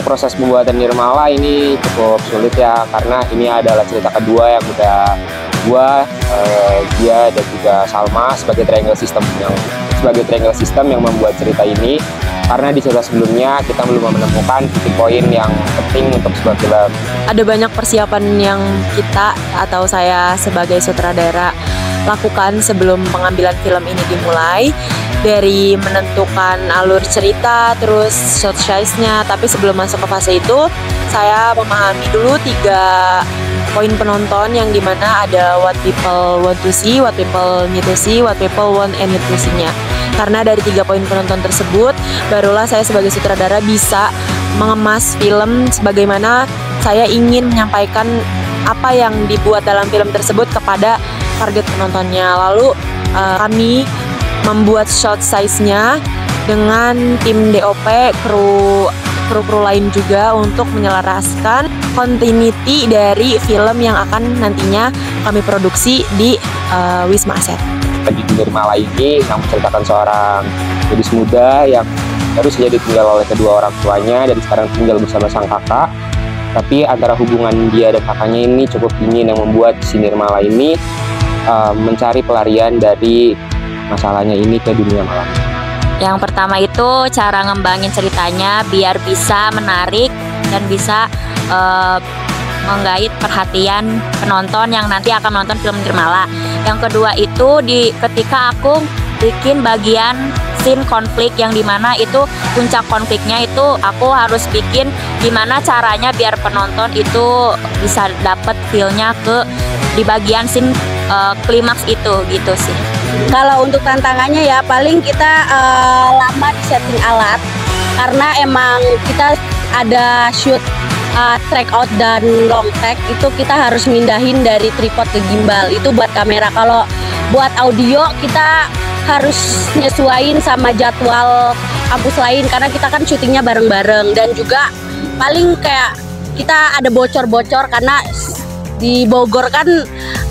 proses pembuatan Nirmala ini cukup sulit ya, karena ini adalah cerita kedua yang udah dia dan juga Salma sebagai triangle system yang membuat cerita ini, karena di cerita sebelumnya kita belum menemukan titik poin yang penting untuk sebuah film. Ada banyak persiapan yang kita atau saya sebagai sutradara lakukan sebelum pengambilan film ini dimulai, dari menentukan alur cerita, terus shot size-nya. Tapi sebelum masuk ke fase itu, saya memahami dulu 3 poin penonton, yang dimana ada what people want to see, what people need to see, what people want and need to see-nya. Karena dari 3 poin penonton tersebut, barulah saya sebagai sutradara bisa mengemas film sebagaimana saya ingin menyampaikan apa yang dibuat dalam film tersebut kepada target penontonnya. Lalu kami membuat shot size-nya dengan tim DOP, kru lain juga, untuk menyelaraskan continuity dari film yang akan nantinya kami produksi di Wisma Atlet. Di Nirmala ini yang menceritakan seorang gadis muda yang baru saja ditinggal oleh kedua orang tuanya dan sekarang tinggal bersama sang kakak. Tapi antara hubungan dia dan kakaknya ini cukup dingin, yang membuat si Nirmala ini mencari pelarian dari masalahnya ini ke dunia malam. Yang pertama itu cara ngembangin ceritanya biar bisa menarik dan bisa menggait perhatian penonton yang nanti akan nonton film Nirmala. Yang kedua itu ketika aku bikin bagian scene konflik, yang dimana itu puncak konfliknya itu aku harus bikin gimana caranya biar penonton itu bisa dapet feel-nya di bagian scene klimaks itu, gitu sih. Kalau untuk tantangannya ya paling kita lama di setting alat, karena emang kita ada shoot track out dan long take, itu kita harus mindahin dari tripod ke gimbal, itu buat kamera. Kalau buat audio kita harus nyesuaiin sama jadwal kampus lain, karena kita kan syutingnya bareng-bareng. Dan juga paling kayak kita ada bocor-bocor karena di Bogor kan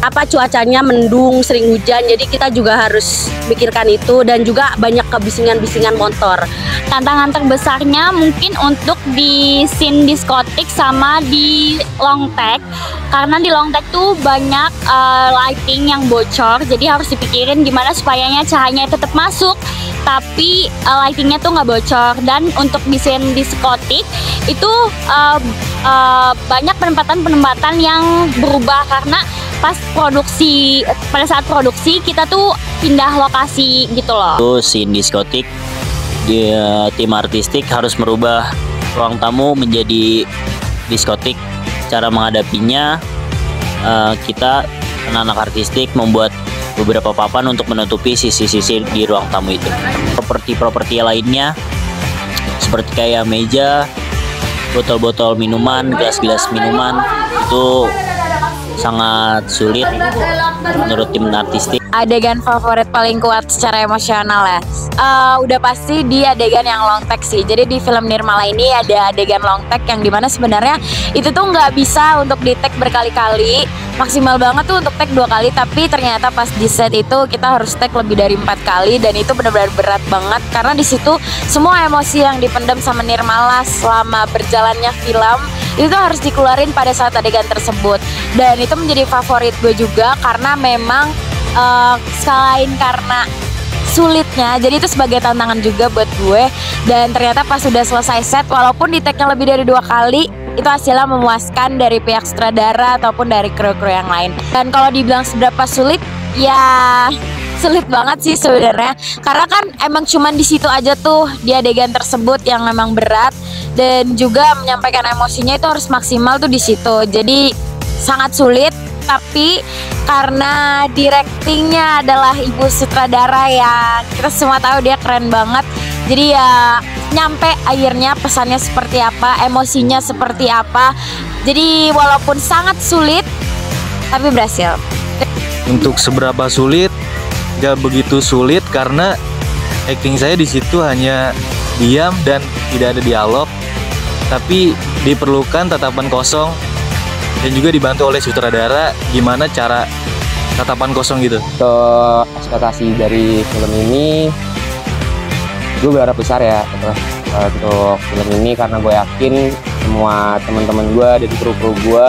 cuacanya mendung, sering hujan, jadi kita juga harus mikirkan itu. Dan juga banyak kebisingan-bisingan motor. Tantangan terbesarnya mungkin untuk di scene diskotik sama di long take, karena di long take tuh banyak lighting yang bocor, jadi harus dipikirin gimana supayanya cahayanya tetap masuk tapi lightingnya tuh nggak bocor. Dan untuk di scene diskotik itu banyak penempatan yang berubah, karena pada saat produksi kita tuh pindah lokasi gitu loh. Terus scene diskotik, tim artistik harus merubah ruang tamu menjadi diskotik. Cara menghadapinya, kita anak-anak artistik membuat beberapa papan untuk menutupi sisi-sisi di ruang tamu itu. Properti lainnya seperti kayak meja, botol-botol minuman, gelas-gelas minuman, itu sangat sulit menurut tim artistik. Adegan favorit paling kuat secara emosional ya, udah pasti di adegan yang long take sih. Jadi di film Nirmala ini ada adegan long take yang dimana sebenarnya itu tuh nggak bisa untuk di take berkali-kali, maksimal banget tuh untuk take 2 kali, tapi ternyata pas di set itu kita harus take lebih dari 4 kali, dan itu benar-benar berat banget karena di situ semua emosi yang dipendam sama Nirmala selama berjalannya film itu tuh harus dikeluarin pada saat adegan tersebut. Dan itu menjadi favorit gue juga karena memang selain karena sulitnya, jadi itu sebagai tantangan juga buat gue. Dan ternyata pas sudah selesai set, walaupun di take-nya lebih dari 2 kali, itu hasilnya memuaskan dari pihak sutradara ataupun dari kru-kru yang lain. Dan kalau dibilang seberapa sulit, ya sulit banget sih sebenarnya, karena kan emang cuman di situ aja tuh di adegan tersebut yang memang berat, dan juga menyampaikan emosinya itu harus maksimal tuh di situ. Jadi sangat sulit, tapi karena directingnya adalah ibu sutradara yang kita semua tahu dia keren banget, jadi ya nyampe akhirnya pesannya seperti apa, emosinya seperti apa. Jadi walaupun sangat sulit, tapi berhasil. Untuk seberapa sulit, gak begitu sulit karena acting saya di situ hanya diam dan tidak ada dialog, tapi diperlukan tatapan kosong dan juga dibantu oleh sutradara gimana cara tatapan kosong gitu. Untuk ekspektasi dari film ini, gue berharap besar ya. untuk film ini, karena gue yakin semua teman-teman gue dan kru-kru gue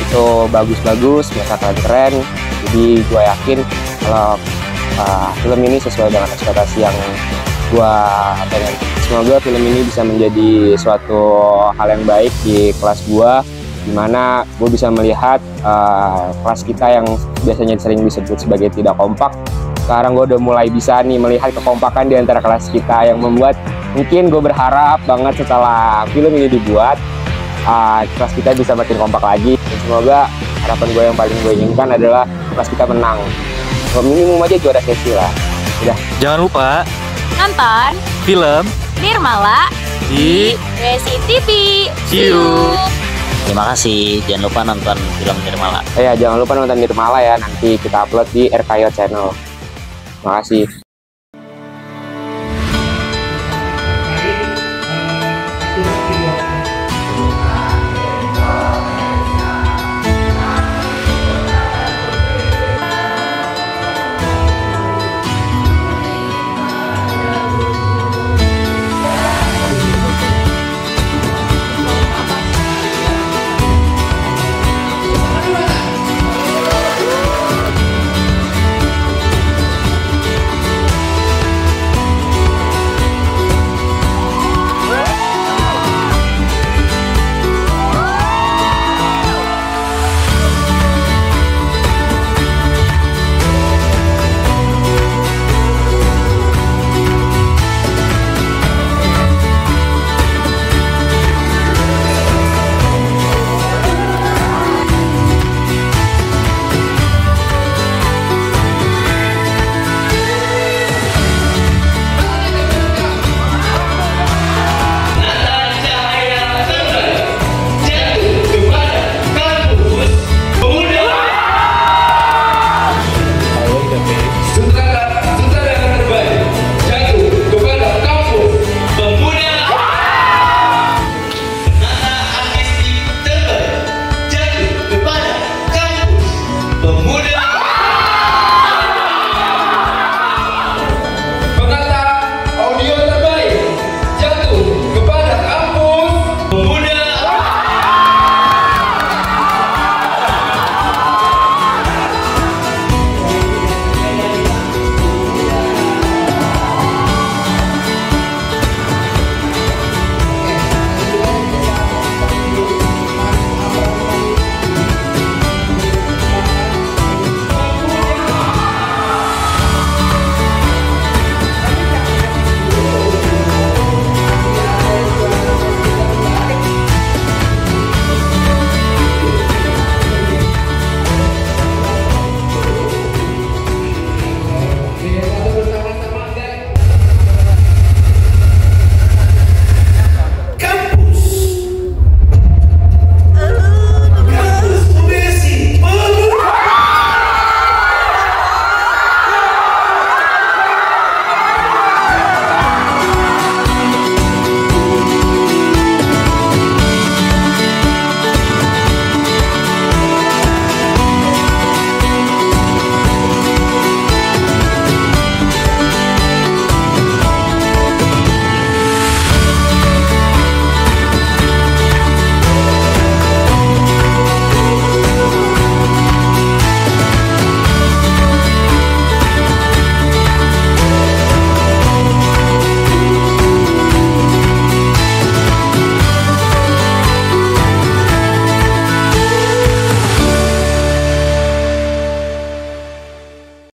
itu bagus-bagus, mereka keren-keren. Jadi gue yakin kalau film ini sesuai dengan ekspektasi yang gue pengen. Semoga film ini bisa menjadi suatu hal yang baik di kelas gue, dimana gue bisa melihat kelas kita yang biasanya sering disebut sebagai tidak kompak. Sekarang gue udah mulai bisa nih melihat kekompakan di antara kelas kita, yang membuat mungkin gue berharap banget setelah film ini dibuat, kelas kita bisa makin kompak lagi. Dan semoga harapan gue yang paling gue inginkan adalah kelas kita menang. Minimum aja juara sesi lah. Udah. Jangan lupa Nonton film Nirmala di Resi TV. See you. Terima kasih. Jangan lupa nonton film Nirmala. Ya, jangan lupa nonton Nirmala ya. Nanti kita upload di RKIO Channel. Terima kasih.